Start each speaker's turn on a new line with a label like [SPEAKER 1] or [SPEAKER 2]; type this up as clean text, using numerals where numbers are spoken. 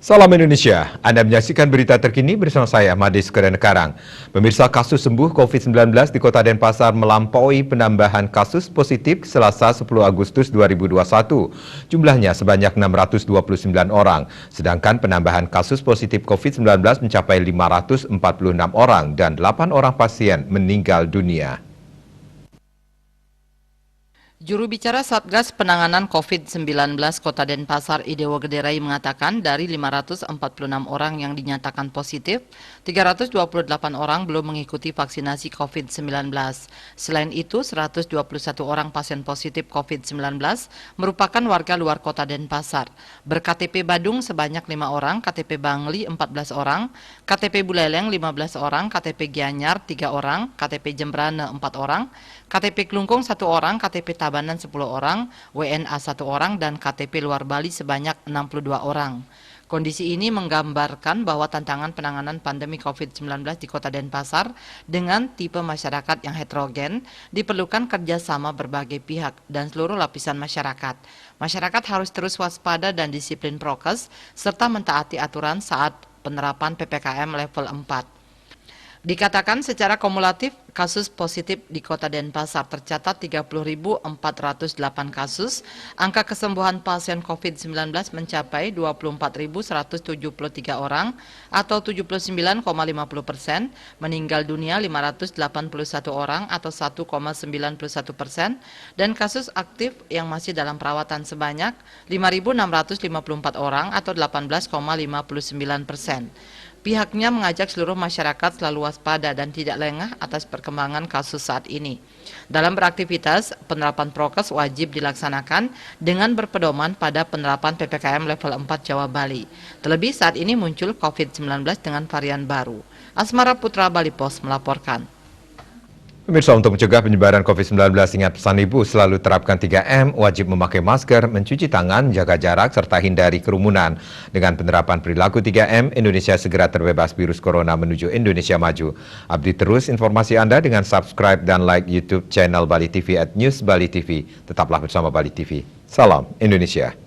[SPEAKER 1] Salam Indonesia, Anda menyaksikan berita terkini bersama saya, Madis Kerenekarang. Pemirsa, kasus sembuh COVID-19 di Kota Denpasar melampaui penambahan kasus positif Selasa 10 Agustus 2021. Jumlahnya sebanyak 629 orang, sedangkan penambahan kasus positif COVID-19 mencapai 546 orang dan 8 orang pasien meninggal dunia.
[SPEAKER 2] Juru bicara Satgas Penanganan COVID-19 Kota Denpasar Idewo Gederai mengatakan dari 546 orang yang dinyatakan positif, 328 orang belum mengikuti vaksinasi COVID-19. Selain itu, 121 orang pasien positif COVID-19 merupakan warga luar Kota Denpasar. Ber-KTP Badung sebanyak 5 orang, KTP Bangli 14 orang, KTP Buleleng 15 orang, KTP Gianyar 3 orang, KTP Jembrane 4 orang, KTP Klungkung 1 orang, KTP Tabanan 10 orang, WNA 1 orang, dan KTP luar Bali sebanyak 62 orang. Kondisi ini menggambarkan bahwa tantangan penanganan pandemi COVID-19 di Kota Denpasar dengan tipe masyarakat yang heterogen diperlukan kerjasama berbagai pihak dan seluruh lapisan masyarakat. Masyarakat harus terus waspada dan disiplin prokes serta mentaati aturan saat penerapan PPKM level 4. Dikatakan secara kumulatif, kasus positif di Kota Denpasar tercatat 30.408 kasus, angka kesembuhan pasien COVID-19 mencapai 24.173 orang atau 79,50%, meninggal dunia 581 orang atau 1,91%, dan kasus aktif yang masih dalam perawatan sebanyak 5.654 orang atau 18,59%. Pihaknya mengajak seluruh masyarakat selalu waspada dan tidak lengah atas perkembangan kasus saat ini. Dalam beraktivitas, penerapan prokes wajib dilaksanakan dengan berpedoman pada penerapan PPKM level 4 Jawa Bali. Terlebih saat ini muncul COVID-19 dengan varian baru. Asmara Putra Bali Pos melaporkan.
[SPEAKER 1] Pemirsa, untuk mencegah penyebaran COVID-19, ingat pesan Ibu, selalu terapkan 3M, wajib memakai masker, mencuci tangan, jaga jarak, serta hindari kerumunan. Dengan penerapan perilaku 3M, Indonesia segera terbebas virus corona menuju Indonesia maju. Update terus informasi Anda dengan subscribe dan like YouTube channel Bali TV @newsbalitv. Tetaplah bersama Bali TV. Salam Indonesia.